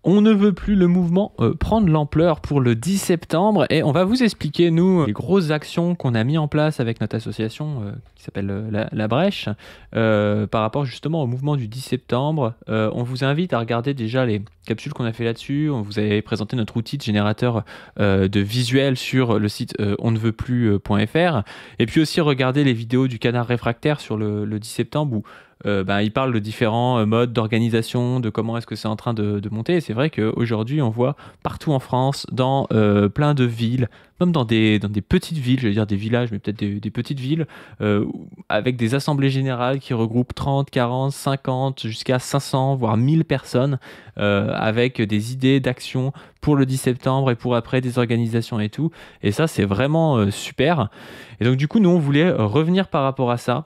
On ne veut plus le mouvement prendre l'ampleur pour le 10 septembre et on va vous expliquer, nous, les grosses actions qu'on a mis en place avec notre association qui s'appelle la Brèche par rapport justement au mouvement du 10 septembre. On vous invite à regarder déjà les capsules qu'on a fait là-dessus. On vous avait présenté notre outil de générateur de visuels sur le site onneveutplus.fr et puis aussi regarder les vidéos du Canard Réfractaire sur le 10 septembre où il parle de différents modes d'organisation, de comment est-ce que c'est en train de monter. Et c'est vrai qu'aujourd'hui, on voit partout en France, dans plein de villes, même dans des petites villes, je vais dire des villages, mais peut-être des petites villes, avec des assemblées générales qui regroupent 30, 40, 50, jusqu'à 500, voire 1000 personnes, avec des idées d'action pour le 10 septembre et pour après, des organisations et tout. Et ça, c'est vraiment super. Et donc, du coup, nous, on voulait revenir par rapport à ça,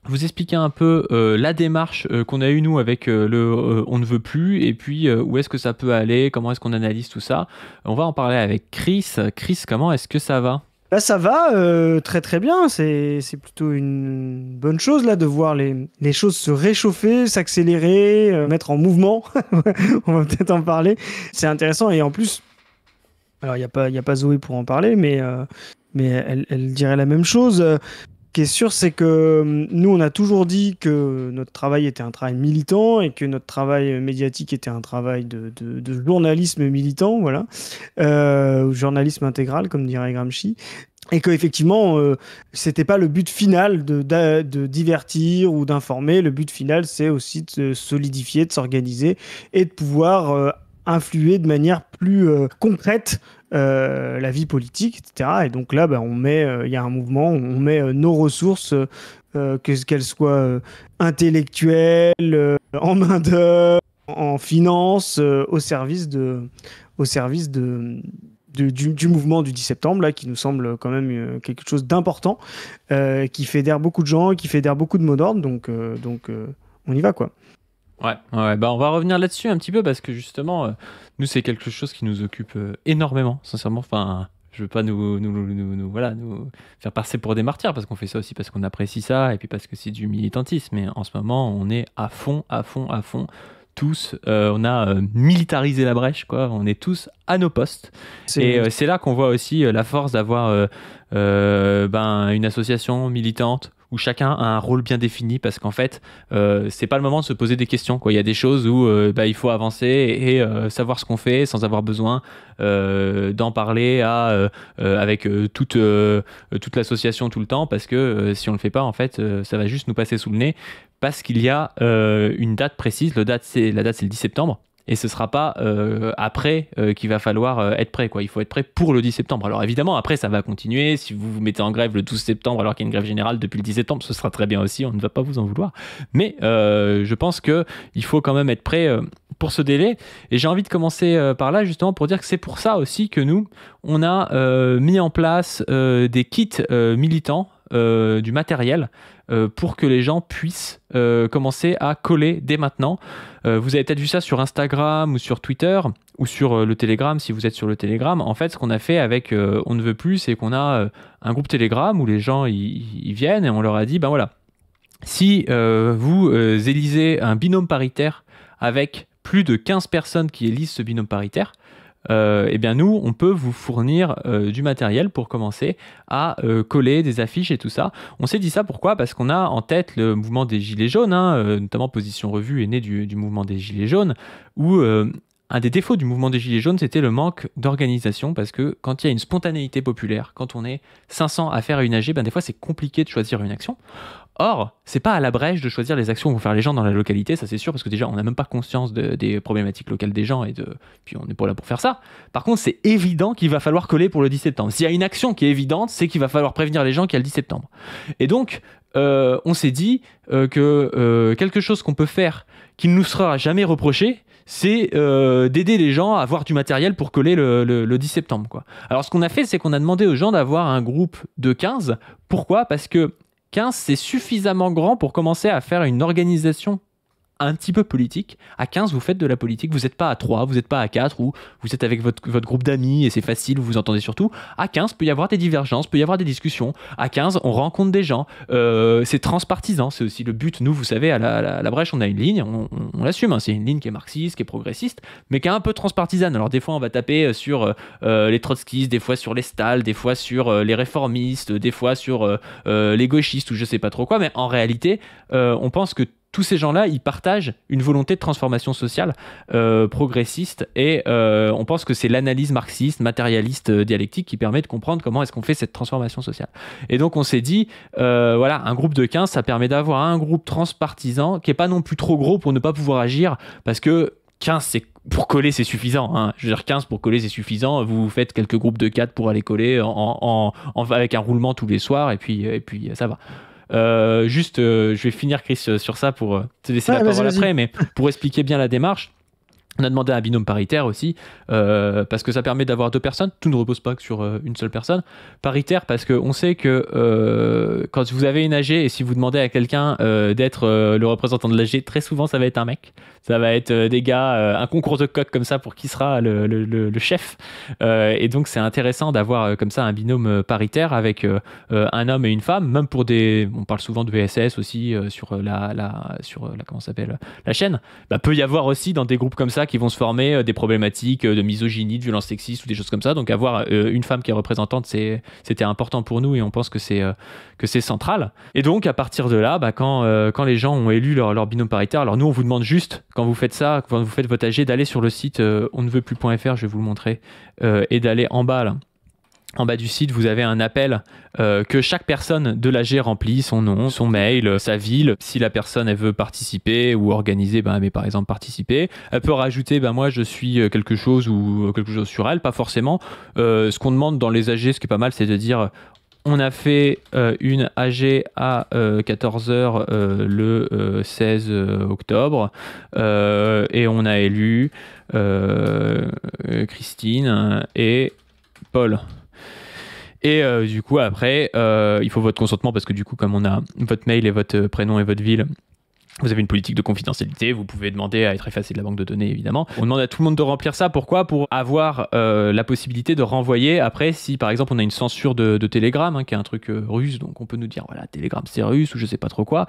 vous expliquer un peu la démarche qu'on a eue nous avec On ne veut plus et puis où est-ce que ça peut aller, comment est-ce qu'on analyse tout ça. On va en parler avec Chris. Chris, comment est-ce que ça va ? Là, ça va très très bien. C'est plutôt une bonne chose là de voir les choses se réchauffer, s'accélérer, mettre en mouvement. On va peut-être en parler. C'est intéressant et en plus, alors il y a pas Zoé pour en parler, mais elle dirait la même chose. Ce qui est sûr, c'est que nous, on a toujours dit que notre travail était un travail militant et que notre travail médiatique était un travail de journalisme militant, voilà, journalisme intégral, comme dirait Gramsci. Et qu'effectivement, c'était pas le but final de divertir ou d'informer. Le but final, c'est aussi de se solidifier, de s'organiser et de pouvoir influer de manière plus concrète la vie politique, etc. Et donc là, il y a un mouvement, on met nos ressources, qu'elles soient intellectuelles, en main-d'œuvre, en finance, au service du mouvement du 10 septembre, là, qui nous semble quand même quelque chose d'important, qui fédère beaucoup de gens, qui fédère beaucoup de mots d'ordre, donc on y va, quoi. Ouais, on va revenir là-dessus un petit peu parce que justement, nous, c'est quelque chose qui nous occupe énormément, sincèrement. Enfin, je veux pas nous faire passer pour des martyrs parce qu'on fait ça aussi parce qu'on apprécie ça et puis parce que c'est du militantisme. Mais en ce moment, on est à fond. Tous, on a militarisé la brèche, quoi. On est tous à nos postes. Et c'est là qu'on voit aussi la force d'avoir une association militante où chacun a un rôle bien défini parce qu'en fait, c'est pas le moment de se poser des questions, quoi. Il y a des choses où il faut avancer et savoir ce qu'on fait sans avoir besoin d'en parler avec toute l'association tout le temps parce que si on le fait pas, en fait, ça va juste nous passer sous le nez parce qu'il y a une date précise. La date, c'est le 10 septembre. Et ce ne sera pas après qu'il va falloir être prêt, quoi. Il faut être prêt pour le 10 septembre. Alors évidemment, après, ça va continuer. Si vous vous mettez en grève le 12 septembre alors qu'il y a une grève générale depuis le 10 septembre, ce sera très bien aussi. On ne va pas vous en vouloir. Mais je pense qu'il faut quand même être prêt pour ce délai. Et j'ai envie de commencer par là, justement, pour dire que c'est pour ça aussi que nous, on a mis en place des kits militants, du matériel, pour que les gens puissent commencer à coller dès maintenant. Vous avez peut-être vu ça sur Instagram ou sur Twitter ou sur le Telegram si vous êtes sur le Telegram. En fait, ce qu'on a fait avec On ne veut plus, c'est qu'on a un groupe Telegram où les gens ils viennent et on leur a dit, ben voilà, si vous élisez un binôme paritaire avec plus de 15 personnes qui élisent ce binôme paritaire, bien nous, on peut vous fournir du matériel pour commencer à coller des affiches et tout ça. On s'est dit ça pourquoi ? Parce qu'on a en tête le mouvement des Gilets jaunes, notamment Position Revue est né du mouvement des Gilets jaunes, où un des défauts du mouvement des Gilets jaunes, c'était le manque d'organisation, parce que quand il y a une spontanéité populaire, quand on est 500 à faire une AG, des fois c'est compliqué de choisir une action. Or, c'est pas à la brèche de choisir les actions que vont faire les gens dans la localité, ça c'est sûr, parce que déjà on n'a même pas conscience des problématiques locales des gens, puis on n'est pas là pour faire ça. Par contre, c'est évident qu'il va falloir coller pour le 10 septembre. S'il y a une action qui est évidente, c'est qu'il va falloir prévenir les gens qu'il y a le 10 septembre. Et donc, on s'est dit que quelque chose qu'on peut faire qui ne nous sera jamais reproché, c'est d'aider les gens à avoir du matériel pour coller le 10 septembre, quoi. Alors ce qu'on a fait, c'est qu'on a demandé aux gens d'avoir un groupe de 15. Pourquoi ? Parce que 15, c'est suffisamment grand pour commencer à faire une organisation un petit peu politique. À 15, vous faites de la politique. Vous n'êtes pas à 3, vous n'êtes pas à 4, ou vous êtes avec votre groupe d'amis et c'est facile, vous vous entendez surtout. À 15, peut y avoir des divergences, peut y avoir des discussions. À 15, on rencontre des gens. C'est transpartisan, c'est aussi le but. Nous, vous savez, à la Brèche, on a une ligne, on l'assume, hein, c'est une ligne qui est marxiste, qui est progressiste, mais qui est un peu transpartisane. Alors des fois, on va taper sur les trotskistes, des fois sur les Stahl, des fois sur les réformistes, des fois sur les gauchistes ou je sais pas trop quoi, mais en réalité, on pense que tous ces gens-là, ils partagent une volonté de transformation sociale progressiste et on pense que c'est l'analyse marxiste, matérialiste, dialectique qui permet de comprendre comment est-ce qu'on fait cette transformation sociale. Et donc on s'est dit, voilà, un groupe de 15, ça permet d'avoir un groupe transpartisan qui n'est pas non plus trop gros pour ne pas pouvoir agir, parce que 15, c'est pour coller, c'est suffisant. Hein. Je veux dire, 15 pour coller, c'est suffisant. Vous faites quelques groupes de 4 pour aller coller avec un roulement tous les soirs et puis ça va. Je vais finir, Chris, sur ça pour te laisser la parole après, mais pour expliquer bien la démarche. On a demandé un binôme paritaire aussi, parce que ça permet d'avoir 2 personnes. Tout ne repose pas que sur une seule personne. Paritaire parce qu'on sait que quand vous avez une AG et si vous demandez à quelqu'un d'être le représentant de l'AG, très souvent ça va être un mec. Ça va être des gars, un concours de coq comme ça pour qui sera le chef. Et donc c'est intéressant d'avoir comme ça un binôme paritaire avec un homme et une femme, même pour on parle souvent de VSS aussi sur comment ça s'appelle, la chaîne. Peut y avoir aussi dans des groupes comme ça qui vont se former des problématiques de misogynie, de violence sexiste ou des choses comme ça. Donc avoir une femme qui est représentante, c'était important pour nous et on pense que c'est central. Et donc à partir de là, quand les gens ont élu leur binôme paritaire, alors nous on vous demande juste, quand vous faites ça, quand vous faites votre AG, d'aller sur le site onneveutplus.fr, je vais vous le montrer, et d'aller en bas là. En bas du site, vous avez un appel que chaque personne de l'AG remplit, son nom, son mail, sa ville. Si la personne elle veut participer ou organiser, elle met par exemple participer. Elle peut rajouter moi je suis quelque chose ou quelque chose sur elle, pas forcément. Ce qu'on demande dans les AG, ce qui est pas mal, c'est de dire on a fait une AG à 14h le 16 octobre et on a élu Christine et Paul. Et du coup après il faut votre consentement parce que du coup comme on a votre mail et votre prénom et votre ville, vous avez une politique de confidentialité, vous pouvez demander à être effacé de la banque de données évidemment. On demande à tout le monde de remplir ça, pourquoi ? Pour avoir la possibilité de renvoyer après si par exemple on a une censure de Telegram qui est un truc russe, donc on peut nous dire voilà Telegram c'est russe ou je sais pas trop quoi.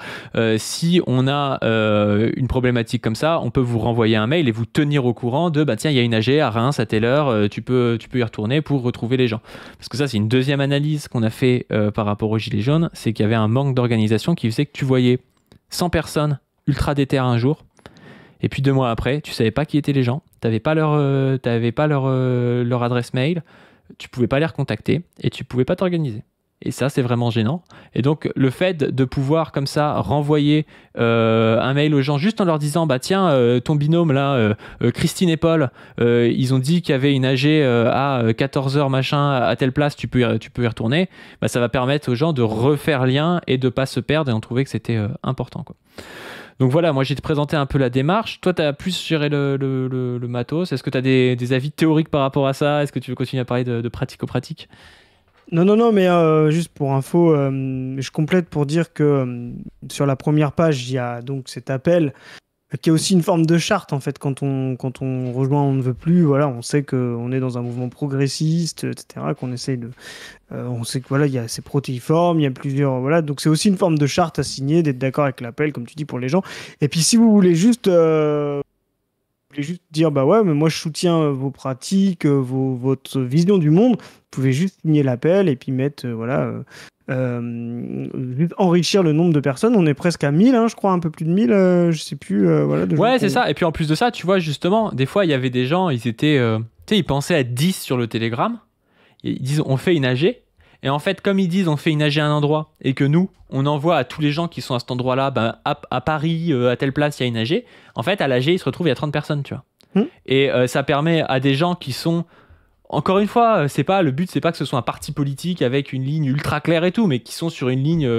Si on a une problématique comme ça, on peut vous renvoyer un mail et vous tenir au courant de tiens il y a une AG à Reims à telle heure, tu peux y retourner pour retrouver les gens. Parce que ça c'est une deuxième analyse qu'on a fait par rapport aux Gilets jaunes, c'est qu'il y avait un manque d'organisation qui faisait que tu voyais 100 personnes ultra déter un jour, et puis 2 mois après, tu savais pas qui étaient les gens, t'avais pas leur adresse mail, tu pouvais pas les recontacter, et tu pouvais pas t'organiser. Et ça, c'est vraiment gênant. Et donc, le fait de pouvoir comme ça renvoyer un mail aux gens juste en leur disant tiens, ton binôme là, Christine et Paul, ils ont dit qu'il y avait une AG à 14h machin à telle place, tu peux y retourner. Ça va permettre aux gens de refaire lien et de pas se perdre. Et on trouvait que c'était important, quoi. Donc voilà, moi j'ai présenté un peu la démarche. Toi, tu as plus géré le matos. Est-ce que tu as des avis théoriques par rapport à ça ? Est-ce que tu veux continuer à parler de pratico-pratique ? Non, mais juste pour info, je complète pour dire que sur la première page, il y a donc cet appel qui est aussi une forme de charte en fait. Quand on rejoint On ne veut plus, voilà, on sait qu'on est dans un mouvement progressiste, etc. Qu'on essaye de, on sait que voilà, il y a ces protéiformes, il y a plusieurs, voilà, donc c'est aussi une forme de charte à signer, d'être d'accord avec l'appel, comme tu dis pour les gens. Et puis si vous voulez juste dire ouais mais moi je soutiens vos pratiques, votre vision du monde, vous pouvez juste signer l'appel et puis mettre juste enrichir le nombre de personnes. On est presque à 1000 je crois, un peu plus de 1000 je sais plus voilà, de ouais c'est ça. Et puis en plus de ça, tu vois justement des fois il y avait des gens, ils étaient ils pensaient à 10 sur le Telegram, ils disent on fait une AG. Et en fait, comme ils disent, on fait une AG à un endroit et que nous, on envoie à tous les gens qui sont à cet endroit-là, à Paris, à telle place, il y a une AG. En fait, à l'AG, il se retrouve, il y a 30 personnes, tu vois. Et ça permet à des gens qui sont... Encore une fois, le but, c'est pas que ce soit un parti politique avec une ligne ultra claire et tout, mais qui sont sur une ligne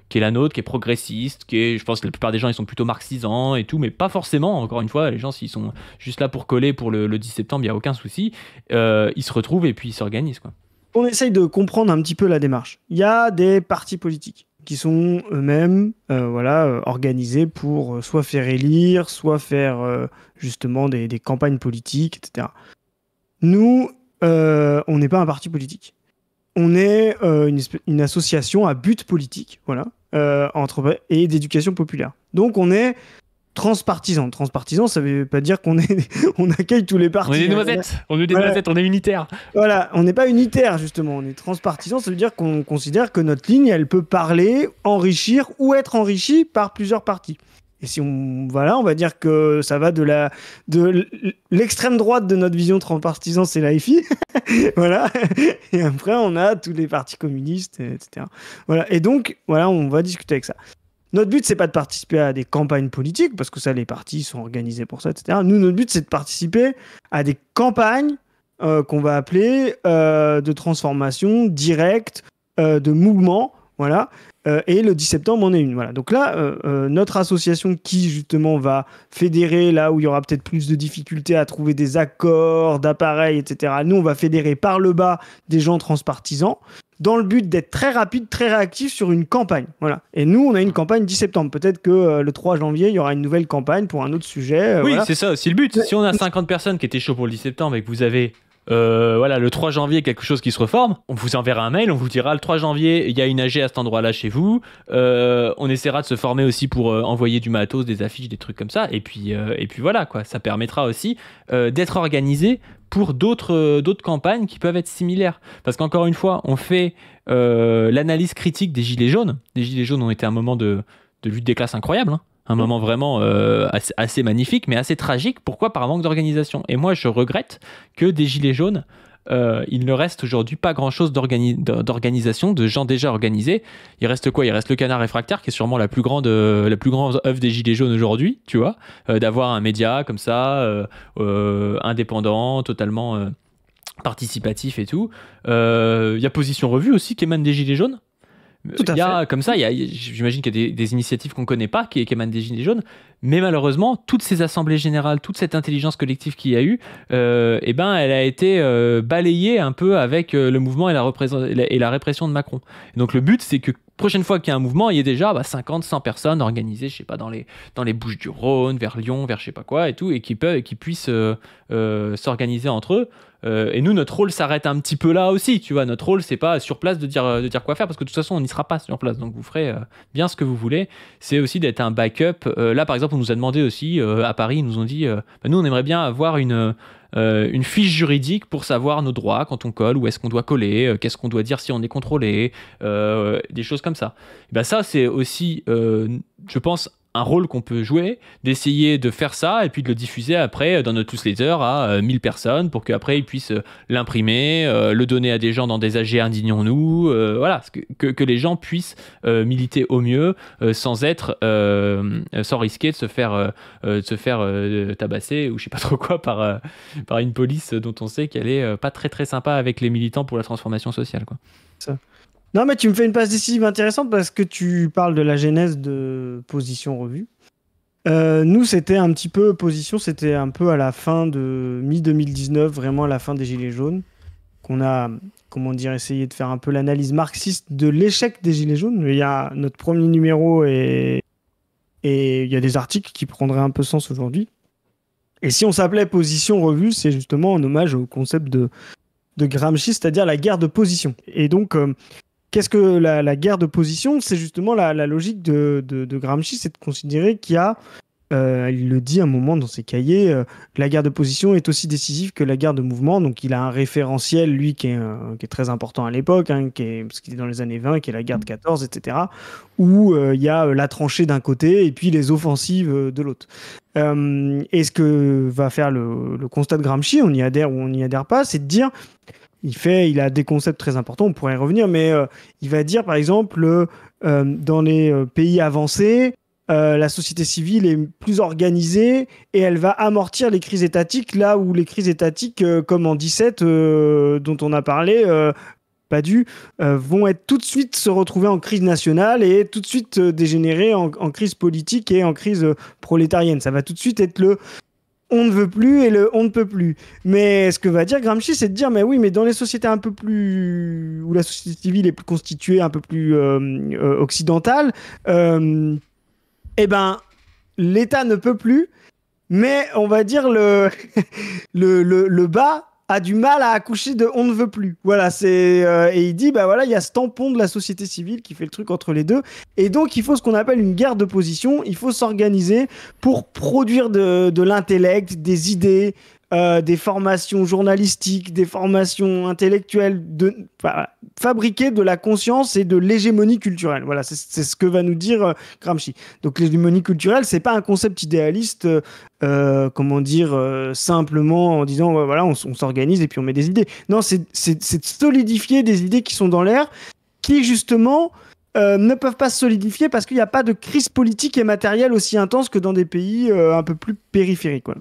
qui est la nôtre, qui est progressiste, je pense que la plupart des gens, ils sont plutôt marxisants et tout, mais pas forcément. Encore une fois, les gens, s'ils sont juste là pour coller pour le 10 septembre, il n'y a aucun souci. Ils se retrouvent et puis ils s'organisent, quoi. On essaye de comprendre un petit peu la démarche. Il y a des partis politiques. qui sont eux-mêmes organisés pour soit faire élire, soit faire justement des campagnes politiques, etc. Nous, on n'est pas un parti politique. On est une association à but politique, voilà, et d'éducation populaire. Donc on est transpartisan. Transpartisan, ça veut pas dire qu'on accueille tous les partis. On est des noisettes, on est unitaire. Voilà, on n'est pas unitaire, justement. On est transpartisan, ça veut dire qu'on considère que notre ligne, elle peut parler, enrichir ou être enrichie par plusieurs partis. Et si on va dire que ça va de l'extrême droite de notre vision transpartisan, c'est l'AFI. Voilà. Et après, on a tous les partis communistes, etc. Voilà. Et donc, voilà, on va discuter avec ça. Notre but, c'est pas de participer à des campagnes politiques, parce que ça, les partis sont organisés pour ça, etc. Nous, notre but, c'est de participer à des campagnes qu'on va appeler de transformation directe, de mouvement, voilà. Et le 10 septembre, on est une. Voilà. Donc là, notre association qui, justement, va fédérer là où il y aura peut-être plus de difficultés à trouver des accords, d'appareils, etc. Nous, on va fédérer par le bas des gens transpartisans, dans le but d'être très rapide, très réactif sur une campagne. Voilà. Et nous, on a une campagne 10 septembre. Peut-être que le 3 janvier, il y aura une nouvelle campagne pour un autre sujet. Oui, voilà. c'est ça aussi le but. Si on a 50 personnes qui étaient chauds pour le 10 septembre et que vous avez le 3 janvier quelque chose qui se reforme, on vous enverra un mail, on vous dira le 3 janvier, il y a une AG à cet endroit-là chez vous. On essaiera de se former aussi pour envoyer du matos, des affiches, des trucs comme ça. Et puis voilà, quoi. Ça permettra aussi d'être organisé pour d'autres campagnes qui peuvent être similaires. Parce qu'encore une fois, on fait l'analyse critique des Gilets jaunes. Les Gilets jaunes ont été un moment de lutte des classes incroyable, hein. Un moment vraiment assez magnifique, mais assez tragique. Pourquoi ? Par un manque d'organisation. Et moi, je regrette que des Gilets jaunes, il ne reste aujourd'hui pas grand-chose d'organisation, de gens déjà organisés. Il reste quoi ? Il reste le Canard réfractaire, qui est sûrement la plus grande œuvre des Gilets jaunes aujourd'hui, tu vois. D'avoir un média comme ça, indépendant, totalement participatif et tout. Il y a Position Revue aussi, qui émane des Gilets jaunes. Tout à fait. Comme ça, j'imagine qu'il y a des initiatives qu'on ne connaît pas qui émanent des Gilets jaunes, mais malheureusement, toutes ces assemblées générales, toute cette intelligence collective qu'il y a eu, elle a été balayée un peu avec le mouvement et la répression de Macron. Et donc le but, c'est que prochaine fois qu'il y a un mouvement, il y ait déjà 50, 100 personnes organisées, je sais pas, dans les Bouches-du-Rhône, vers Lyon, vers je sais pas quoi et tout, et qui puissent s'organiser entre eux. Et nous, notre rôle s'arrête un petit peu là aussi, tu vois. Notre rôle, c'est pas sur place de dire quoi faire, parce que de toute façon, on n'y sera pas sur place. Donc, vous ferez bien ce que vous voulez. C'est aussi d'être un backup. Là, par exemple, on nous a demandé aussi, à Paris, ils nous ont dit, nous, on aimerait bien avoir une fiche juridique pour savoir nos droits quand on colle, où est-ce qu'on doit coller, qu'est-ce qu'on doit dire si on est contrôlé, des choses comme ça. Et ça, c'est aussi, je pense, un rôle qu'on peut jouer, d'essayer de faire ça et puis de le diffuser après dans notre newsletter à 1000 personnes pour qu'après ils puissent l'imprimer, le donner à des gens dans des AG indignons-nous, voilà, que les gens puissent militer au mieux sans risquer de se faire tabasser ou je sais pas trop quoi par une police dont on sait qu'elle est pas très très sympa avec les militants pour la transformation sociale, quoi. Ça. Non, mais tu me fais une passe décisive intéressante parce que tu parles de la genèse de Position Revue. Nous, c'était un petit peu Position, c'était un peu à la fin de mi-2019, vraiment à la fin des Gilets jaunes, qu'on a, essayé de faire un peu l'analyse marxiste de l'échec des Gilets jaunes. Il y a notre premier numéro et il y a des articles qui prendraient un peu sens aujourd'hui. Et si on s'appelait Position Revue, c'est justement un hommage au concept de Gramsci, c'est-à-dire la guerre de position. Et donc, qu'est-ce que la guerre de position ? C'est justement la logique de Gramsci, c'est de considérer qu'il y a, il le dit un moment dans ses cahiers, que la guerre de position est aussi décisive que la guerre de mouvement. Donc il a un référentiel, lui, qui est très important à l'époque, hein, parce qu'il est dans les années 20, qui est la guerre de 14, etc., où il y a la tranchée d'un côté et puis les offensives de l'autre. Et ce que va faire le constat de Gramsci, on y adhère ou on n'y adhère pas, c'est de dire... Il a des concepts très importants, on pourrait y revenir, mais il va dire, par exemple, dans les pays avancés, la société civile est plus organisée et elle va amortir les crises étatiques, là où les crises étatiques, comme en 17, dont on a parlé, vont être tout de suite se retrouver en crise nationale et tout de suite dégénérer en crise politique et en crise prolétarienne. Ça va tout de suite être on ne veut plus et le on ne peut plus. Mais ce que va dire Gramsci, c'est de dire, mais oui, mais dans les sociétés un peu plus... où la société civile est plus constituée, un peu plus occidentale, eh ben, l'État ne peut plus, mais on va dire le bas a du mal à accoucher de on ne veut plus. Voilà, et il dit, bah voilà, il y a ce tampon de la société civile qui fait le truc entre les deux. Et donc, il faut ce qu'on appelle une guerre de position. Il faut s'organiser pour produire de l'intellect, des idées, des formations journalistiques, des formations intellectuelles, fabriquer de la conscience et de l'hégémonie culturelle. Voilà, c'est ce que va nous dire Gramsci. Donc l'hégémonie culturelle, c'est pas un concept idéaliste, simplement en disant voilà, on s'organise et puis on met des idées. Non, c'est de solidifier des idées qui sont dans l'air, qui justement ne peuvent pas se solidifier parce qu'il n'y a pas de crise politique et matérielle aussi intense que dans des pays un peu plus périphériques. Voilà.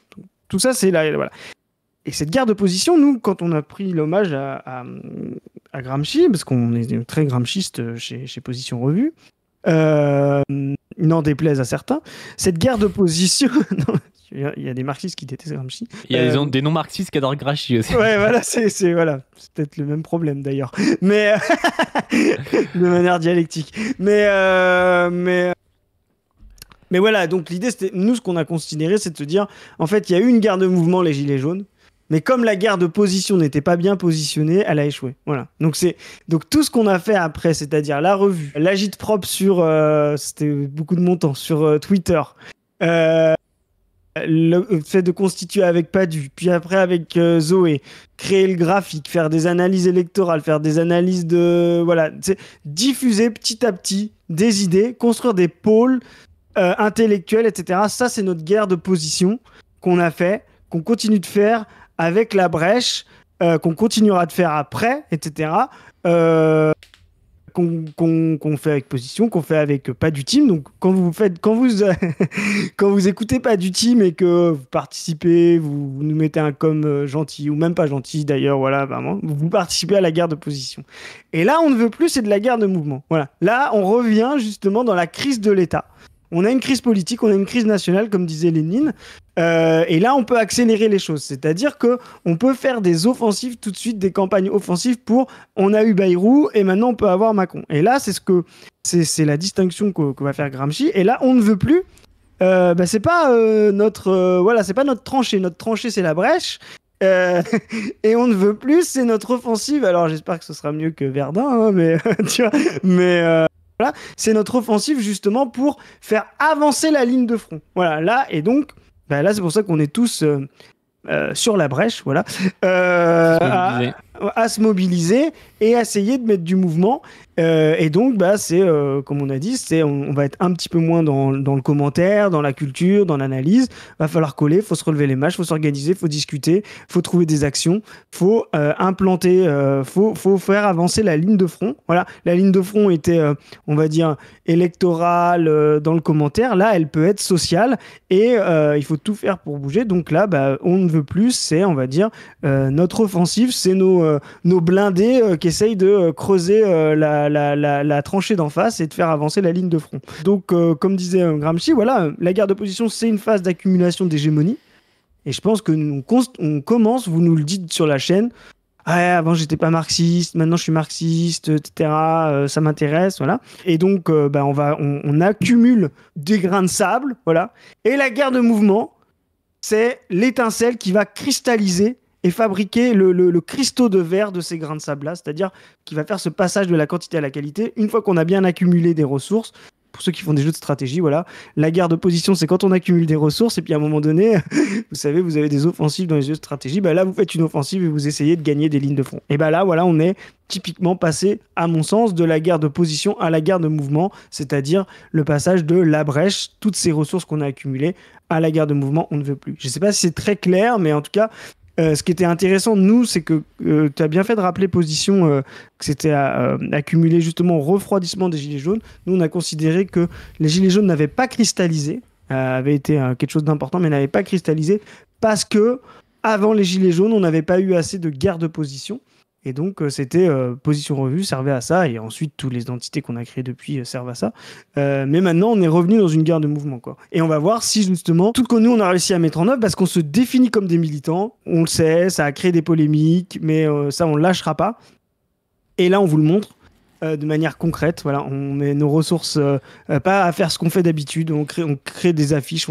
Tout ça, c'est là, voilà. Et cette guerre de position, nous, quand on a pris l'hommage à Gramsci, parce qu'on est très gramschiste chez Position Revue, n'en déplaise à certains, cette guerre de position... non, il y a des marxistes qui détestent Gramsci. Il y a des non-marxistes qui adorent Gramsci aussi. Ouais, voilà, c'est peut-être le même problème d'ailleurs, mais de manière dialectique. Mais voilà, donc l'idée, c'était, nous, ce qu'on a considéré, c'est de se dire, en fait, il y a eu une guerre de mouvement, les Gilets jaunes, mais comme la guerre de position n'était pas bien positionnée, elle a échoué. Voilà. Donc tout ce qu'on a fait après, c'est-à-dire la revue, l'agite-propre sur, c'était beaucoup de montants, sur Twitter, le fait de constituer avec Padu, puis après avec Zoé, créer le graphique, faire des analyses électorales, faire des analyses voilà, diffuser petit à petit des idées, construire des pôles intellectuels, etc. Ça, c'est notre guerre de position qu'on a fait, qu'on continue de faire avec la brèche, qu'on continuera de faire après, etc. Qu'on fait avec Position, qu'on fait avec Pas du Team. Donc quand vous écoutez Pas du Team et que vous participez, vous nous mettez un com gentil ou même pas gentil d'ailleurs, voilà, vraiment, vous participez à la guerre de position. Et là, on ne veut plus, c'est de la guerre de mouvement. Voilà. Là, on revient justement dans la crise de l'État. On a une crise politique, on a une crise nationale, comme disait Lénine. Et là, on peut accélérer les choses. C'est-à-dire qu'on peut faire des offensives tout de suite, des campagnes offensives pour on a eu Bayrou et maintenant on peut avoir Macron. Et là, c'est la distinction que va faire Gramsci. Et là, on ne veut plus. C'est pas c'est pas notre tranchée. Notre tranchée, c'est la brèche. Et on ne veut plus, c'est notre offensive. Alors j'espère que ce sera mieux que Verdun, hein, mais tu vois. Mais voilà, c'est notre offensive justement pour faire avancer la ligne de front. Voilà, là, et donc, là, c'est pour ça qu'on est tous sur la brèche, voilà, à se mobiliser et à essayer de mettre du mouvement. Et donc, c'est comme on a dit, on va être un petit peu moins dans le commentaire, dans la culture, dans l'analyse. Va falloir coller, faut se relever les manches, faut s'organiser, faut discuter, faut trouver des actions, faut implanter, faut faire avancer la ligne de front. Voilà, la ligne de front était, on va dire, électorale dans le commentaire. Là, elle peut être sociale et il faut tout faire pour bouger. Donc là, on ne veut plus. C'est, on va dire, notre offensive, c'est nos blindés qui essayent de creuser la tranchée d'en face et de faire avancer la ligne de front. Donc, comme disait Gramsci, voilà, la guerre de position, c'est une phase d'accumulation d'hégémonie. Et je pense que on commence, vous nous le dites sur la chaîne, avant j'étais pas marxiste, maintenant je suis marxiste, etc. Ça m'intéresse, voilà. Et donc, on accumule des grains de sable, voilà. Et la guerre de mouvement, c'est l'étincelle qui va cristalliser et fabriquer le cristaux de verre de ces grains de sable-là, c'est-à-dire qui va faire ce passage de la quantité à la qualité. Une fois qu'on a bien accumulé des ressources, pour ceux qui font des jeux de stratégie, voilà, la guerre de position, c'est quand on accumule des ressources, et puis à un moment donné, vous savez, vous avez des offensives dans les jeux de stratégie, là, vous faites une offensive et vous essayez de gagner des lignes de front. Et là, voilà, on est typiquement passé, à mon sens, de la guerre de position à la guerre de mouvement, c'est-à-dire le passage de la brèche, toutes ces ressources qu'on a accumulées, à la guerre de mouvement, on ne veut plus. Je ne sais pas si c'est très clair, mais en tout cas, ce qui était intéressant, nous, c'est que tu as bien fait de rappeler Position, que c'était accumulé justement au refroidissement des Gilets jaunes. Nous, on a considéré que les Gilets jaunes n'avaient pas cristallisé, avait été quelque chose d'important, mais n'avaient pas cristallisé parce que avant les Gilets jaunes, on n'avait pas eu assez de guerre de position. Et donc, c'était Position Revue servait à ça, et ensuite, toutes les entités qu'on a créées depuis servent à ça. Mais maintenant, on est revenu dans une guerre de mouvement, quoi. Et on va voir si, justement, tout ce que nous, on a réussi à mettre en œuvre, parce qu'on se définit comme des militants, on le sait, ça a créé des polémiques, mais ça, on ne lâchera pas. Et là, on vous le montre. De manière concrète, voilà, on met nos ressources pas à faire ce qu'on fait d'habitude, on crée des affiches,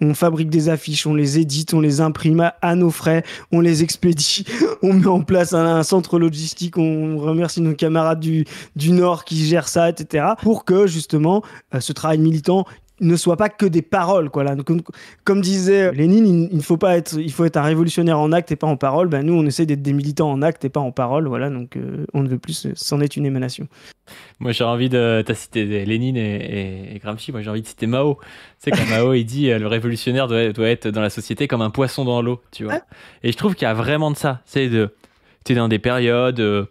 on fabrique des affiches, on les édite, on les imprime à nos frais, on les expédie, on met en place un centre logistique, on remercie nos camarades du Nord qui gèrent ça, etc. pour que justement ce travail militant ne soit pas que des paroles, quoi. Là, comme disait Lénine, il faut être un révolutionnaire en acte et pas en parole. Ben, nous, on essaie d'être des militants en acte et pas en parole. Voilà, donc on ne veut plus, c'en est une émanation. Moi, j'ai envie de... T'as cité Lénine et Gramsci, moi j'ai envie de citer Mao. Tu sais, quand Mao, il dit le révolutionnaire doit être dans la société comme un poisson dans l'eau, tu vois. Et je trouve qu'il y a vraiment de ça. T'es dans des périodes...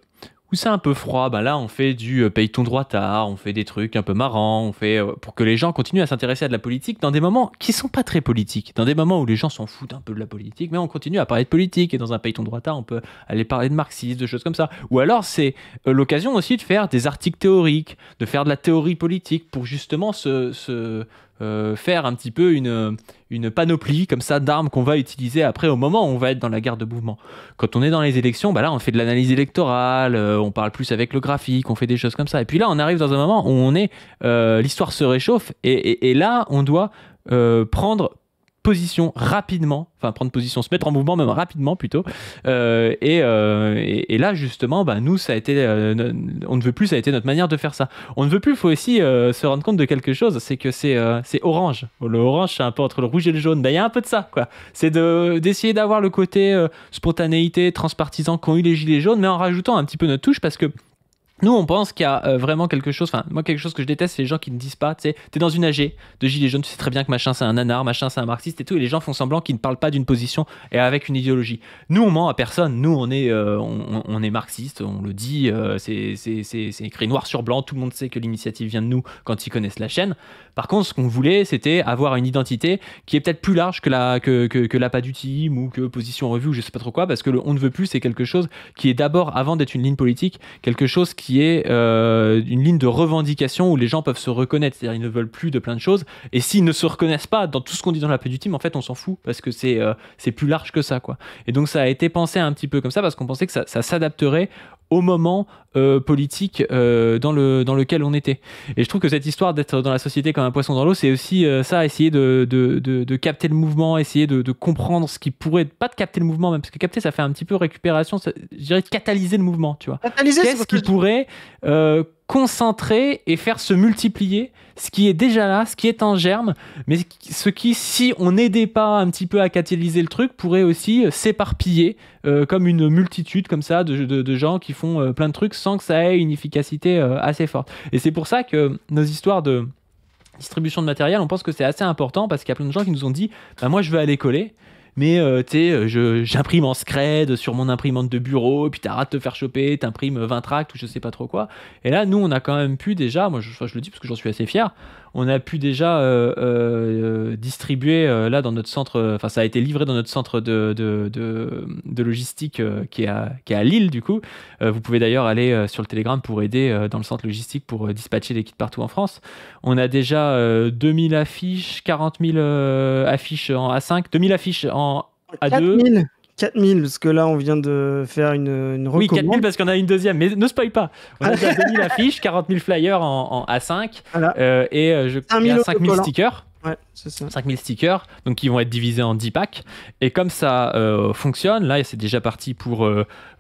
où c'est un peu froid, ben là on fait du paye ton droit tard, on fait des trucs un peu marrants, on fait pour que les gens continuent à s'intéresser à de la politique dans des moments qui sont pas très politiques, dans des moments où les gens s'en foutent un peu de la politique, mais on continue à parler de politique, et dans un paye ton droit tard on peut aller parler de marxisme, de choses comme ça. Ou alors c'est l'occasion aussi de faire des articles théoriques, de faire de la théorie politique pour justement faire un petit peu une panoplie comme ça d'armes qu'on va utiliser après au moment où on va être dans la guerre de mouvement. Quand on est dans les élections, bah là on fait de l'analyse électorale, on parle plus avec le graphique, on fait des choses comme ça. Et puis là on arrive dans un moment où on est, l'histoire se réchauffe et là on doit prendre position rapidement, se mettre en mouvement même rapidement plutôt, et là justement bah, nous ça a été on ne veut plus, ça a été notre manière de faire ça. On ne veut plus, il faut aussi se rendre compte de quelque chose, c'est que c'est orange. Le orange c'est un peu entre le rouge et le jaune, bah, il y a un peu de ça quoi, c'est d'essayer d'avoir le côté spontanéité, transpartisan qu'ont eu les gilets jaunes, mais en rajoutant un petit peu notre touche, parce que nous, on pense qu'il y a vraiment quelque chose, enfin, moi, quelque chose que je déteste, c'est les gens qui ne disent pas, tu sais, t'es dans une AG de gilets jaunes, tu sais très bien que machin c'est un nanar, machin c'est un marxiste et tout, et les gens font semblant qu'ils ne parlent pas d'une position et avec une idéologie. Nous, on ment à personne, nous, on est marxiste, on le dit, c'est écrit noir sur blanc, tout le monde sait que l'initiative vient de nous quand ils connaissent la chaîne. Par contre, ce qu'on voulait, c'était avoir une identité qui est peut-être plus large que l'appât du team ou que Position Revue ou je sais pas trop quoi, parce que on ne veut plus, c'est quelque chose qui est d'abord, avant d'être une ligne politique, quelque chose qui est une ligne de revendication où les gens peuvent se reconnaître, c'est-à-dire ils ne veulent plus de plein de choses, et s'ils ne se reconnaissent pas dans tout ce qu'on dit dans l'appât du team, en fait on s'en fout, parce que c'est plus large que ça quoi. Et donc ça a été pensé un petit peu comme ça, parce qu'on pensait que ça s'adapterait au moment politique dans lequel on était. Et je trouve que cette histoire d'être dans la société comme un poisson dans l'eau, c'est aussi ça, essayer de capter le mouvement, essayer de comprendre ce qui pourrait, pas de capter le mouvement même, parce que capter ça fait un petit peu récupération, je dirais de catalyser le mouvement, tu vois. Qu'est-ce qui pourrait concentrer et faire se multiplier ce qui est déjà là, ce qui est en germe, mais ce qui, si on n'aidait pas un petit peu à catalyser le truc, pourrait aussi s'éparpiller comme une multitude comme ça de gens qui font plein de trucs sans que ça ait une efficacité assez forte. Et c'est pour ça que nos histoires de distribution de matériel, on pense que c'est assez important, parce qu'il y a plein de gens qui nous ont dit bah, moi je veux aller coller, mais j'imprime en scred sur mon imprimante de bureau, et puis t'arrêtes de te faire choper, t'imprimes 20 tracts ou je sais pas trop quoi. Et là, nous, on a quand même pu déjà, moi je le dis parce que j'en suis assez fier, on a pu déjà distribuer là dans notre centre, enfin ça a été livré dans notre centre de logistique qui est à Lille du coup. Vous pouvez d'ailleurs aller sur le Telegram pour aider dans le centre logistique pour dispatcher les kits partout en France. On a déjà 2000 affiches, 40 000 affiches en A5, 2000 affiches en A2. 4000, parce que là, on vient de faire une recommande. Oui, 4000 parce qu'on a une deuxième, mais ne spoil pas. On a déjà 2000 affiches, 40 000 flyers en A5, voilà. Et 5000 stickers. Ouais, c'est ça. 5000 stickers, donc qui vont être divisés en 10 packs. Et comme ça fonctionne, là c'est déjà parti pour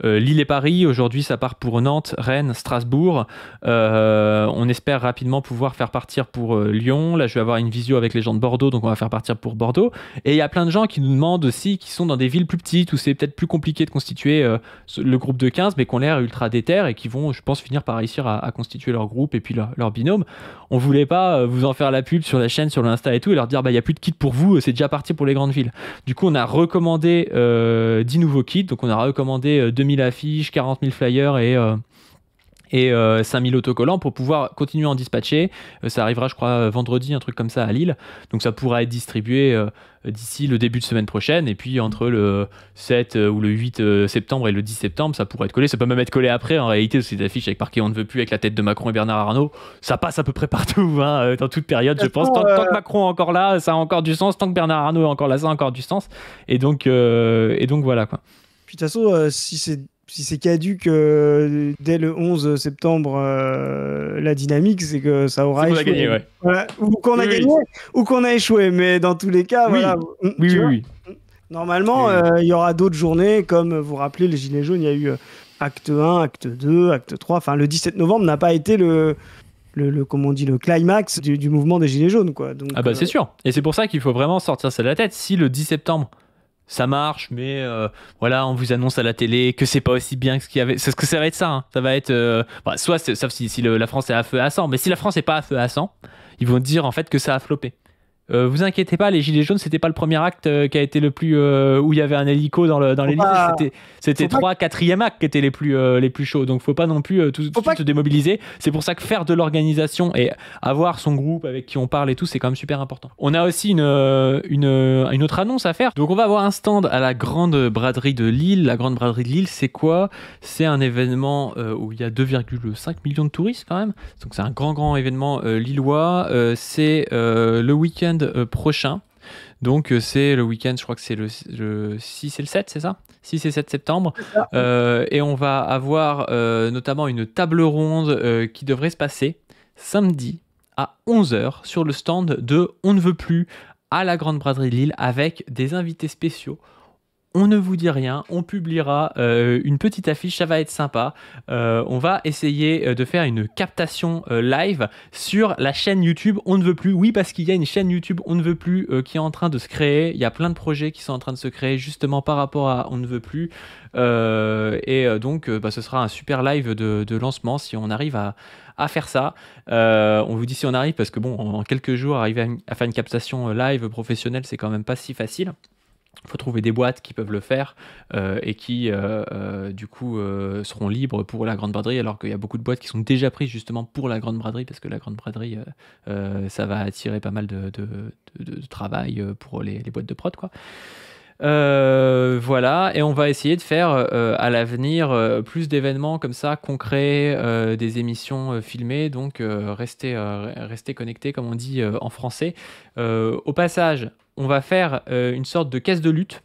Lille et Paris. Aujourd'hui ça part pour Nantes, Rennes, Strasbourg. On espère rapidement pouvoir faire partir pour Lyon. Là je vais avoir une visio avec les gens de Bordeaux, donc on va faire partir pour Bordeaux. Et il y a plein de gens qui nous demandent aussi, qui sont dans des villes plus petites où c'est peut-être plus compliqué de constituer le groupe de 15, mais qui ont l'air ultra déter et qui vont, je pense, finir par réussir à constituer leur groupe et puis leur binôme. On voulait pas vous en faire la pub sur la chaîne, sur l'Insta et tout, et leur dire bah il y a plus de kits pour vous, c'est déjà parti pour les grandes villes. Du coup on a recommandé 10 nouveaux kits, donc on a recommandé 2000 affiches, 40 000 flyers et 5000 autocollants pour pouvoir continuer à en dispatcher. Ça arrivera, je crois, vendredi, un truc comme ça à Lille. Donc ça pourra être distribué d'ici le début de semaine prochaine. Et puis entre le 7 ou le 8 septembre et le 10 septembre, ça pourra être collé. Ça peut même être collé après, en réalité, ces affiches avec marqué "On ne veut plus" avec la tête de Macron et Bernard Arnault. Ça passe à peu près partout, hein, dans toute période, je pense. Tant que Macron est encore là, ça a encore du sens. Tant que Bernard Arnault est encore là, ça a encore du sens. Et donc voilà, quoi. Puis de toute façon, si c'est caduque dès le 11 septembre, la dynamique, c'est que ça aura échoué. On a gagné, ouais. Voilà. Ou qu'on a gagné, ou qu'on a échoué. Mais dans tous les cas, voilà. Oui. Normalement, il y aura d'autres journées, comme vous rappelez, les Gilets jaunes, il y a eu acte 1, acte 2, acte 3. Enfin, le 17 novembre n'a pas été comment on dit, le climax du mouvement des Gilets jaunes, quoi. Donc, c'est sûr. Et c'est pour ça qu'il faut vraiment sortir ça de la tête. Si le 10 septembre, ça marche, mais voilà, on vous annonce à la télé que c'est pas aussi bien que ce qu'il y avait. C'est ce que ça va être, ça. Hein. Ça va être soit, sauf si la France est à feu et à sang, mais si la France est pas à feu et à sang, ils vont dire en fait que ça a floppé. Vous inquiétez pas, les Gilets jaunes, c'était pas le premier acte qui a été le plus où il y avait un hélico dans l'Élysée. C'était 3, 4e acte qui étaient les plus chauds. Donc faut pas non plus tout de suite se démobiliser. C'est pour ça que faire de l'organisation et avoir son groupe avec qui on parle et tout, c'est quand même super important. On a aussi une autre annonce à faire. Donc on va avoir un stand à la Grande Braderie de Lille. La Grande Braderie de Lille, c'est quoi ? C'est un événement où il y a 2,5 millions de touristes quand même. Donc c'est un grand événement lillois. C'est le week-end prochain. Donc c'est le week-end, je crois que c'est le 6 et le 7, c'est ça ? 6 et 7 septembre. Et on va avoir notamment une table ronde qui devrait se passer samedi à 11h sur le stand de On ne veut plus à la Grande Braderie de Lille avec des invités spéciaux. On ne vous dit rien, on publiera une petite affiche, ça va être sympa. On va essayer de faire une captation live sur la chaîne YouTube On ne veut plus. Oui, parce qu'il y a une chaîne YouTube On ne veut plus qui est en train de se créer. Il y a plein de projets qui sont en train de se créer justement par rapport à On ne veut plus. Donc, ce sera un super live de lancement si on arrive à faire ça. On vous dit si on arrive parce que en quelques jours, arriver à faire une captation live professionnelle, c'est quand même pas si facile. Il faut trouver des boîtes qui peuvent le faire et qui, du coup, seront libres pour la Grande Braderie, alors qu'il y a beaucoup de boîtes qui sont déjà prises justement pour la Grande Braderie, parce que la Grande Braderie, ça va attirer pas mal de travail pour les boîtes de prod, quoi. Voilà, et on va essayer de faire à l'avenir plus d'événements comme ça, concrets, des émissions filmées, donc restez connectés, comme on dit en français. Au passage, on va faire une sorte de caisse de lutte.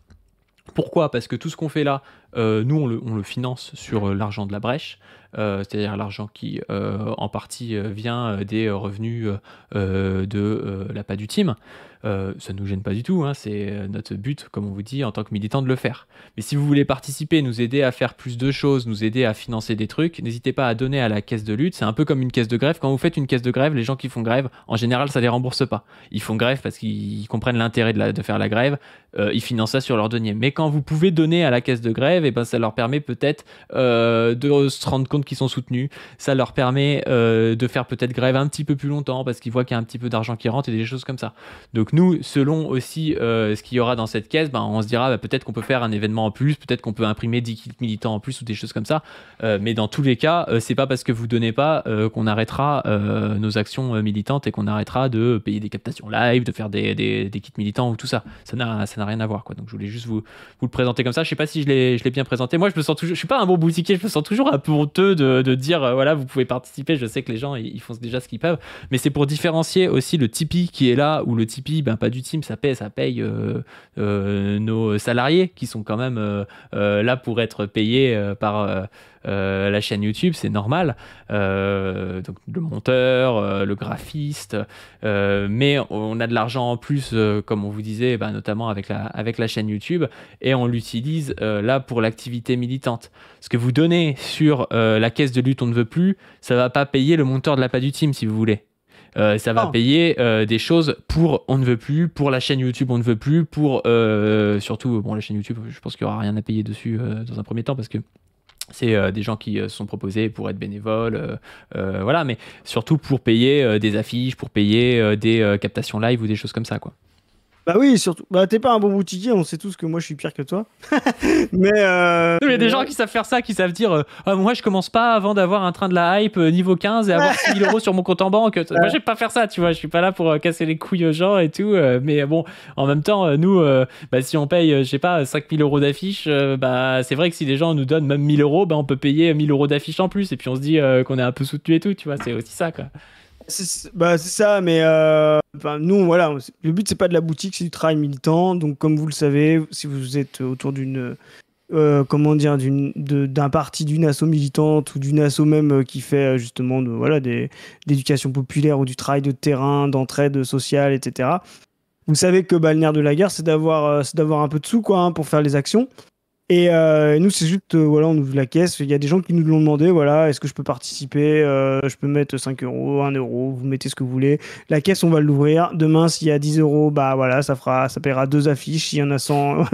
Pourquoi ? Parce que tout ce qu'on fait là, nous on le finance sur l'argent de la brèche, c'est-à-dire l'argent qui en partie vient des revenus de l'appât du team. Ça ne nous gêne pas du tout, hein, c'est notre but, comme on vous dit, en tant que militant, de le faire. Mais si vous voulez participer, nous aider à faire plus de choses, nous aider à financer des trucs, n'hésitez pas à donner à la caisse de lutte. C'est un peu comme une caisse de grève. Quand vous faites une caisse de grève, les gens qui font grève, en général, ça ne les rembourse pas. Ils font grève parce qu'ils comprennent l'intérêt de faire la grève, ils financent ça sur leur denier. Mais quand vous pouvez donner à la caisse de grève, ça leur permet peut-être de se rendre compte qu'ils sont soutenus. Ça leur permet de faire peut-être grève un petit peu plus longtemps parce qu'ils voient qu'il y a un petit peu d'argent qui rentre et des choses comme ça. Donc nous, selon aussi ce qu'il y aura dans cette caisse, on se dira peut-être qu'on peut faire un événement en plus, peut-être qu'on peut imprimer 10 kits militants en plus ou des choses comme ça. Mais dans tous les cas, c'est pas parce que vous donnez pas qu'on arrêtera nos actions militantes et qu'on arrêtera de payer des captations live, de faire des kits militants ou tout ça. Ça n'a rien à voir, quoi. Donc je voulais juste vous le présenter comme ça. Je sais pas si je l'ai bien présenté. Moi, je suis pas un bon boutiquier, je me sens toujours un peu honteux de dire voilà, vous pouvez participer. Je sais que les gens ils font déjà ce qu'ils peuvent, mais c'est pour différencier aussi le Tipeee qui est là, ou le Tipeee, pas du team, ça paye nos salariés qui sont quand même là pour être payés par la chaîne YouTube, c'est normal. Donc le monteur, le graphiste, mais on a de l'argent en plus, comme on vous disait, notamment avec la chaîne YouTube, et on l'utilise là pour l'activité militante. Ce que vous donnez sur la caisse de lutte On ne veut plus, ça va pas payer le monteur de l'appât du team, si vous voulez. Ça va payer des choses pour On ne veut plus, pour la chaîne YouTube On ne veut plus, pour surtout la chaîne YouTube, je pense qu'il n'y aura rien à payer dessus dans un premier temps, parce que c'est des gens qui se sont proposés pour être bénévoles, voilà, mais surtout pour payer des affiches, pour payer des captations live ou des choses comme ça, quoi. Bah oui, surtout. Bah t'es pas un bon boutiquier, on sait tous que moi je suis pire que toi. Mais Il y a des gens qui savent faire ça, qui savent dire ah, moi je commence pas avant d'avoir un train de la hype niveau 15 et avoir 6 000 euros sur mon compte en banque. Moi je vais pas faire ça, tu vois, je suis pas là pour casser les couilles aux gens et tout. Mais bon, en même temps, nous, bah, si on paye, je sais pas, 5 000 euros d'affiche, bah c'est vrai que si les gens nous donnent même 1 000 euros, bah, on peut payer 1 000 euros d'affiche en plus et puis on se dit qu'on est un peu soutenu et tout, tu vois, c'est aussi ça quoi. Bah, c'est ça, mais nous, voilà, le but, c'est pas de la boutique, c'est du travail militant. Donc, comme vous le savez, si vous êtes autour d'une, comment dire, d'un parti, d'une asso militante ou d'une asso même qui fait justement voilà, d'éducation populaire ou du travail de terrain, d'entraide sociale, etc. Vous savez que bah, le nerf de la guerre, c'est d'avoir un peu de sous, quoi, hein, pour faire les actions. Et nous, c'est juste, voilà, on ouvre la caisse. Il y a des gens qui nous l'ont demandé, voilà, est-ce que je peux participer? Je peux mettre 5 euros, 1 euro, vous mettez ce que vous voulez. La caisse, on va l'ouvrir. Demain, s'il y a 10 euros, bah voilà, ça paiera 2 affiches. S'il y en a 100,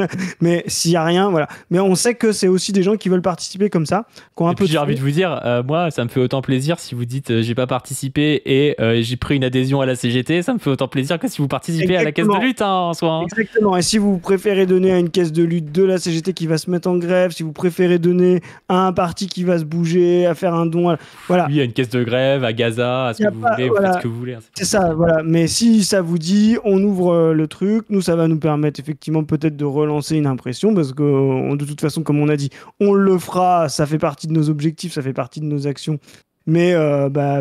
mais s'il y a rien, voilà. Mais on sait que c'est aussi des gens qui veulent participer comme ça, qui ont un Et peu puis j'ai envie de vous dire, moi, ça me fait autant plaisir si vous dites j'ai pas participé et j'ai pris une adhésion à la CGT. Ça me fait autant plaisir que si vous participez à la caisse de lutte hein, en soi. Hein. Exactement. Et si vous préférez donner à une caisse de lutte de la CGT qui va se mettre en grève, si vous préférez donner à un parti qui va se bouger, à faire un don, voilà. Oui, à une caisse de grève, à Gaza, à ce que vous voulez, voilà. vous faites ce que vous voulez. Hein, c'est ça, voilà. Mais si ça vous dit, on ouvre le truc, nous, ça va nous permettre effectivement peut-être de relancer une impression parce que de toute façon, comme on a dit, on le fera, ça fait partie de nos objectifs, ça fait partie de nos actions. Mais bah,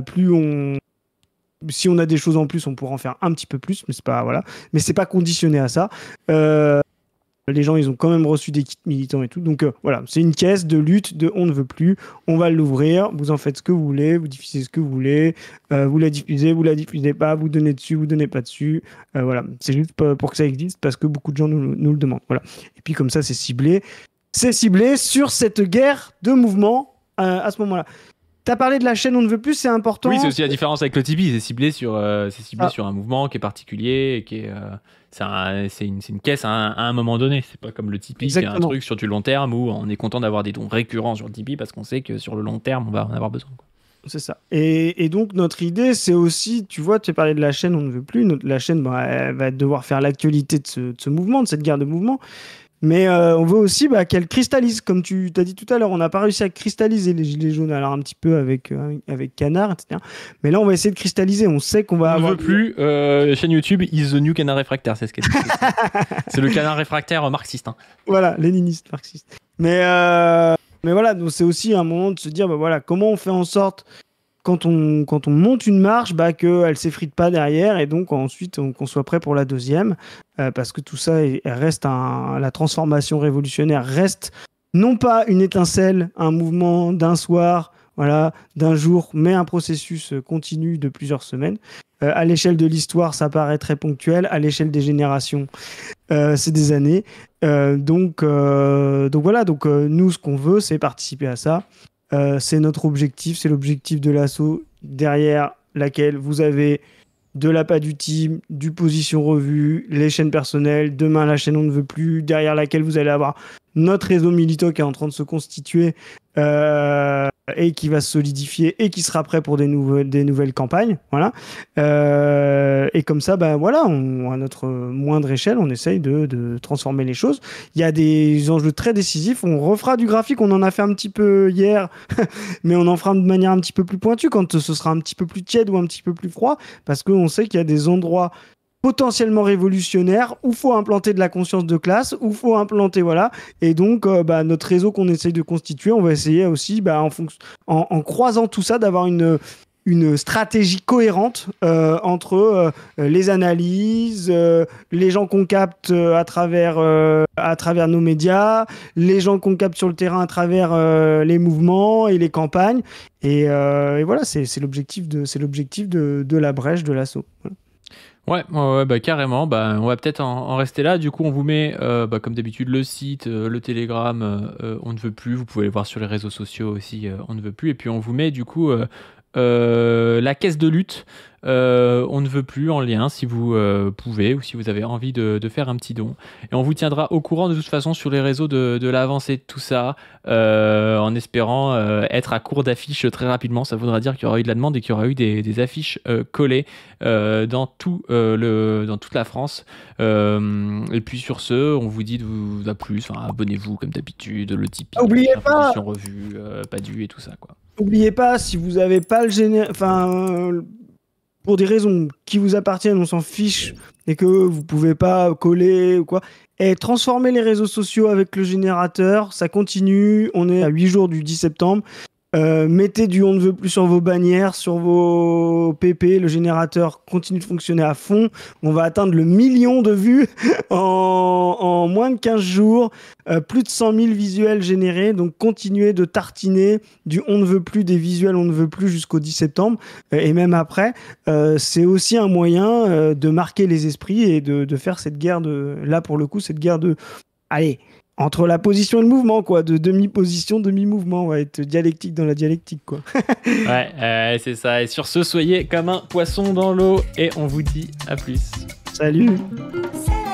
si on a des choses en plus, on pourra en faire un petit peu plus, mais c'est pas, voilà. Mais c'est pas conditionné à ça. Les gens, ils ont quand même reçu des kits militants et tout. Donc voilà, c'est une caisse de lutte de on ne veut plus. On va l'ouvrir. Vous en faites ce que vous voulez. Vous diffusez ce que vous voulez. Vous la diffusez pas. Vous donnez dessus, vous donnez pas dessus. Voilà, c'est juste pour que ça existe parce que beaucoup de gens nous le demandent. Voilà. Et puis comme ça, c'est ciblé. C'est ciblé sur cette guerre de mouvement à ce moment-là. T'as parlé de la chaîne On ne veut plus, c'est important. Oui, c'est aussi la différence avec le Tipeee. C'est ciblé sur un mouvement qui est particulier et qui est. C'est une caisse à un moment donné. C'est pas comme le Tipeee qui est un truc sur du long terme où on est content d'avoir des dons récurrents sur le Tipeee parce qu'on sait que sur le long terme, on va en avoir besoin. Quoi. C'est ça. Et donc, notre idée, c'est aussi, tu vois, tu as parlé de la chaîne On ne veut plus. La chaîne, elle va devoir faire l'actualité de ce mouvement, de cette guerre de mouvement. Mais on veut aussi qu'elle cristallise, comme tu t'as dit tout à l'heure. On n'a pas réussi à cristalliser les Gilets jaunes, alors un petit peu avec Canard, etc. Mais là, on va essayer de cristalliser. On sait qu'on va avoir... On ne veut plus. Chaîne YouTube, is the new Canard réfractaire. C'est ce qu'elle dit. C'est le Canard réfractaire marxiste. Hein. Voilà, léniniste, marxiste. Mais voilà, donc c'est aussi un moment de se dire, voilà, comment on fait en sorte... Quand on monte une marche, qu'elle ne s'effrite pas derrière et donc ensuite qu'on soit prêt pour la deuxième parce que tout ça reste la transformation révolutionnaire reste non pas une étincelle, un mouvement d'un soir, voilà, d'un jour, mais un processus continu de plusieurs semaines. À l'échelle de l'histoire, ça paraît très ponctuel. À l'échelle des générations, c'est des années. Donc voilà, nous, ce qu'on veut, c'est participer à ça. C'est notre objectif, c'est l'objectif de l'asso derrière laquelle vous avez de l'appât du team, du position revue, les chaînes personnelles, demain la chaîne On ne veut plus, derrière laquelle vous allez avoir notre réseau militant qui est en train de se constituer et qui va se solidifier et qui sera prêt pour des nouvelles campagnes. Voilà. Et comme ça, voilà, à notre moindre échelle, on essaye de transformer les choses. Il y a des enjeux très décisifs. On refera du graphique, on en a fait un petit peu hier, mais on en fera de manière un petit peu plus pointue quand ce sera un petit peu plus tiède ou un petit peu plus froid, parce qu'on sait qu'il y a des endroits potentiellement révolutionnaire, où faut implanter de la conscience de classe, où faut implanter, voilà. Et donc, notre réseau qu'on essaye de constituer, on va essayer aussi, en croisant tout ça, d'avoir une stratégie cohérente entre les analyses, les gens qu'on capte à travers nos médias, les gens qu'on capte sur le terrain à travers les mouvements et les campagnes. Et voilà, c'est l'objectif de la brèche de l'asso. Voilà. Ouais, carrément. On va peut-être en rester là. Du coup, on vous met, comme d'habitude, le site, le Telegram, On ne veut plus. Vous pouvez le voir sur les réseaux sociaux aussi, On ne veut plus. Et puis, on vous met, du coup, la caisse de lutte. On ne veut plus en lien si vous pouvez ou si vous avez envie de faire un petit don. Et on vous tiendra au courant de toute façon sur les réseaux de l'avancée de tout ça, en espérant être à court d'affiches très rapidement. Ça voudra dire qu'il y aura eu de la demande et qu'il y aura eu des affiches collées dans toute la France. Et puis sur ce, on vous dit de vous à plus. Enfin, abonnez-vous comme d'habitude, le Tipeee, Oubliez pas, Information Revue, pas dû et tout ça, quoi. oubliez pas, si vous avez pas le pour des raisons qui vous appartiennent, on s'en fiche, et que vous pouvez pas coller ou quoi, et transformer les réseaux sociaux avec le générateur, ça continue, on est à 8 jours du 10 septembre. Mettez du on ne veut plus sur vos bannières, sur vos PP, le générateur continue de fonctionner à fond. On va atteindre le 1 million de vues en moins de 15 jours, plus de 100 000 visuels générés, donc continuez de tartiner du on ne veut plus, des visuels on ne veut plus jusqu'au 10 septembre, et même après, c'est aussi un moyen de marquer les esprits et de faire cette guerre là pour le coup, cette guerre allez, entre la position et le mouvement, quoi, de demi-position, demi-mouvement, ouais, être dialectique dans la dialectique, quoi. Ouais, c'est ça. Et sur ce, soyez comme un poisson dans l'eau et on vous dit à plus. Salut. C'est